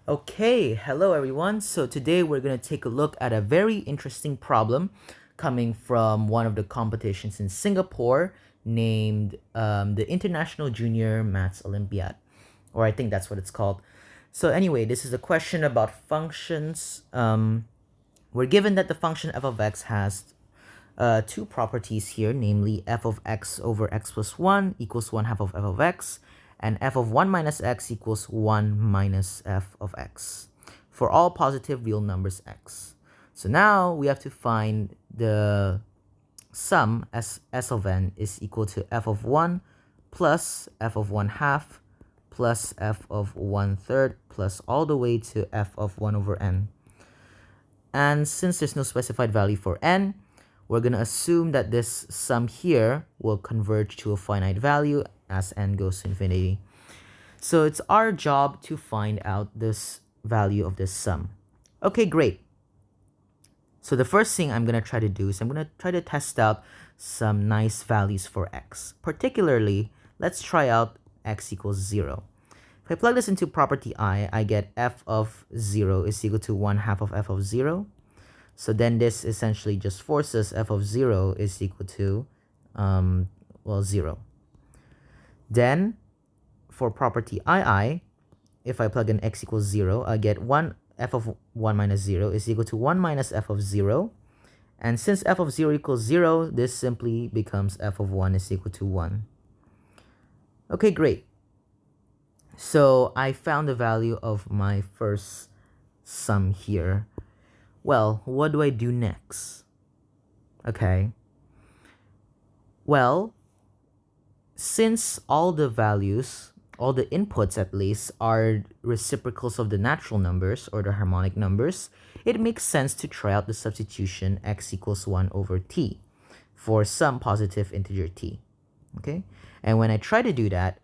Okay, hello everyone. So today we're going to take a look at a very interesting problem coming from one of the competitions in Singapore named the International Junior Maths Olympiad, or I think that's what it's called. So anyway, this is a question about functions. We're given that the function f of x has two properties here, namely f of x over x plus 1 equals 1 half of f of x, and f of 1 minus x equals 1 minus f of x for all positive real numbers x. So now we have to find the sum as s of n is equal to f of 1 plus f of 1 half plus f of 1/3 plus all the way to f of 1 over n. And since there's no specified value for n, we're going to assume that this sum here will converge to a finite value as n goes to infinity. So it's our job to find out this value of this sum. Okay, great. So the first thing I'm going to try to do is I'm going to try to test out some nice values for x. Particularly, let's try out x equals 0. If I plug this into property I get f of 0 is equal to 1 half of f of 0. So then this essentially just forces f of 0 is equal to, 0. Then, for property II, if I plug in x equals 0, I get f of 1 minus 0 is equal to 1 minus f of 0. And since f of 0 equals 0, this simply becomes f of 1 is equal to 1. Okay, great. So I found the value of my first sum here. Well, what do I do next? Okay. Well, since all the values, all the inputs at least, are reciprocals of the natural numbers or the harmonic numbers, it makes sense to try out the substitution x equals 1 over t for some positive integer t. Okay? And when I try to do that,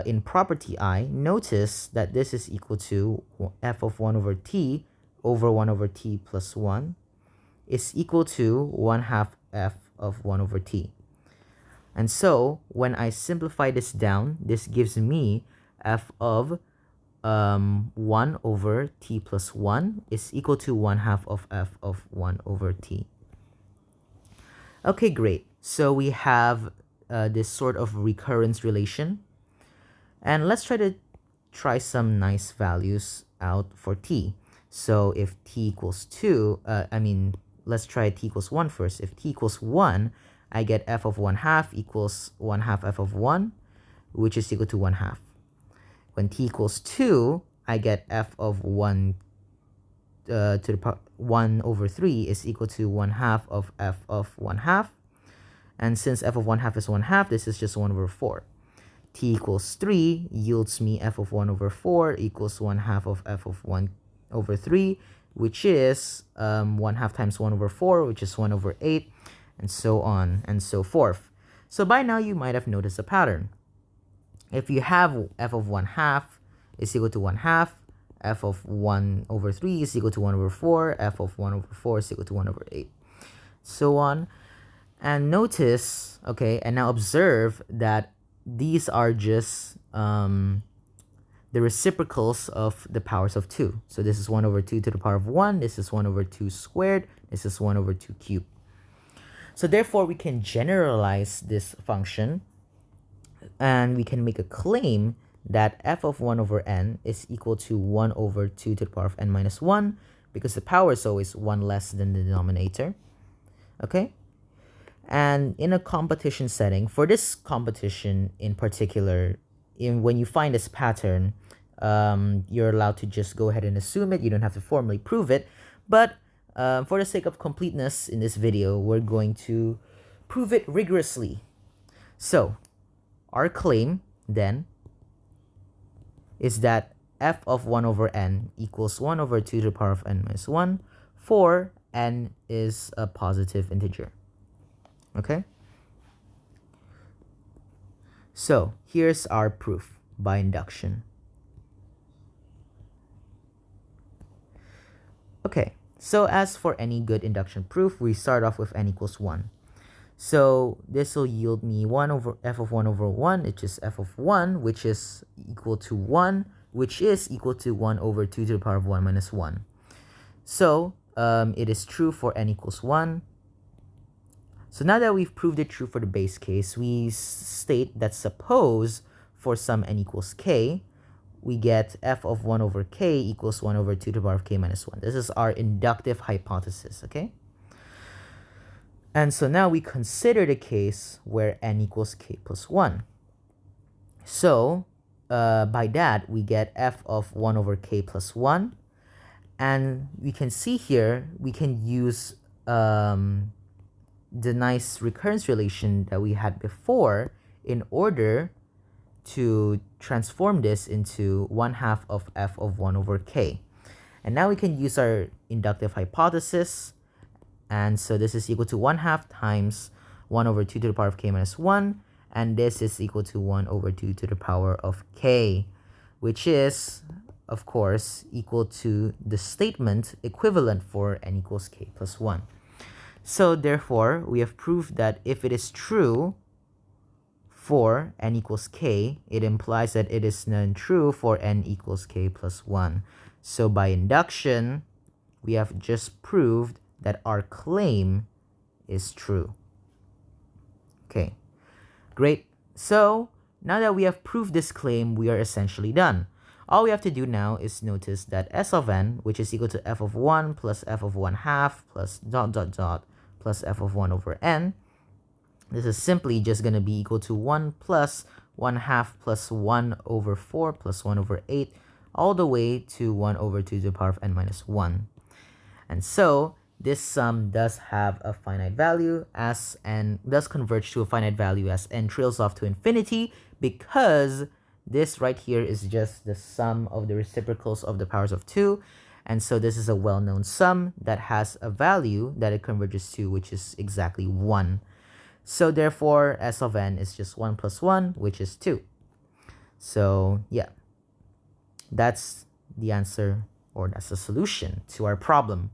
in property I, notice that this is equal to f of 1 over t over 1 over t plus 1 is equal to 1 half f of 1 over t. And so when I simplify this down, this gives me f of 1 over t plus 1 is equal to 1 half of f of 1 over t. Okay, great. So we have this sort of recurrence relation. And let's try some nice values out for t. So if t equals 2, let's try t equals 1 first. If t equals 1, I get f of 1 half equals 1 half f of 1, which is equal to 1 half. When t equals 2, I get f of 1 to the power 1 over 3 is equal to 1 half of f of 1 half. And since f of 1 half is 1 half, this is just 1 over 4. T equals 3 yields me f of 1 over 4 equals 1 half of f of 1 over 3, which is 1 half times 1 over 4, which is 1 over 8, and so on and so forth. So by now you might have noticed a pattern. If you have f of 1 half is equal to 1 half, f of 1 over 3 is equal to 1 over 4, f of 1 over 4 is equal to 1 over 8, so on. And notice, okay, and now observe that these are just the reciprocals of the powers of 2. So this is 1 over 2 to the power of 1, this is 1 over 2 squared, this is 1 over 2 cubed. So therefore, we can generalize this function, and we can make a claim that f of 1 over n is equal to 1 over 2 to the power of n minus 1, because the power is always 1 less than the denominator. Okay? And in a competition setting, for this competition in particular, when you find this pattern, you're allowed to just go ahead and assume it. You don't have to formally prove it. But for the sake of completeness in this video, we're going to prove it rigorously. So our claim then is that f of 1 over n equals 1 over 2 to the power of n minus 1 for n is a positive integer. Okay? So here's our proof by induction. Okay, so as for any good induction proof, we start off with n equals 1. So this will yield me 1 over f of 1 over 1, which is f of 1, which is equal to 1 which is equal to 1 over 2 to the power of 1 minus 1. So it is true for n equals 1. So now that we've proved it true for the base case, we state that suppose for some n equals k, we get f of 1 over k equals 1 over 2 to the power of k minus 1. This is our inductive hypothesis, okay? And so now we consider the case where n equals k plus 1. So by that, we get f of 1 over k plus 1. And we can see here, we can use the nice recurrence relation that we had before in order to transform this into 1/2 of f of 1 over k. And now we can use our inductive hypothesis. And so this is equal to 1/2 times 1 over 2 to the power of k minus 1. And this is equal to 1 over 2 to the power of k, which is, of course, equal to the statement equivalent for n equals k plus 1. So therefore, we have proved that if it is true for n equals k, it implies that it is non-true for n equals k plus 1. So by induction, we have just proved that our claim is true. Okay, great. So now that we have proved this claim, we are essentially done. All we have to do now is notice that s of n, which is equal to f of 1 plus f of 1/2 plus ... plus f of 1 over n. This is simply just going to be equal to 1 plus 1/2 plus 1 over 4 plus 1 over 8, all the way to 1 over 2 to the power of n minus 1. And so this sum does have a finite value as n does converge to a finite value as n trails off to infinity, because this right here is just the sum of the reciprocals of the powers of 2. And so this is a well-known sum that has a value that it converges to, which is exactly 1. So therefore, s of n is just 1 plus 1, which is 2. So yeah, that's the answer, or that's the solution to our problem.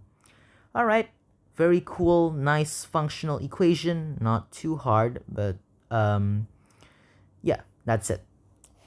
All right, very cool, nice functional equation, not too hard, but yeah, that's it.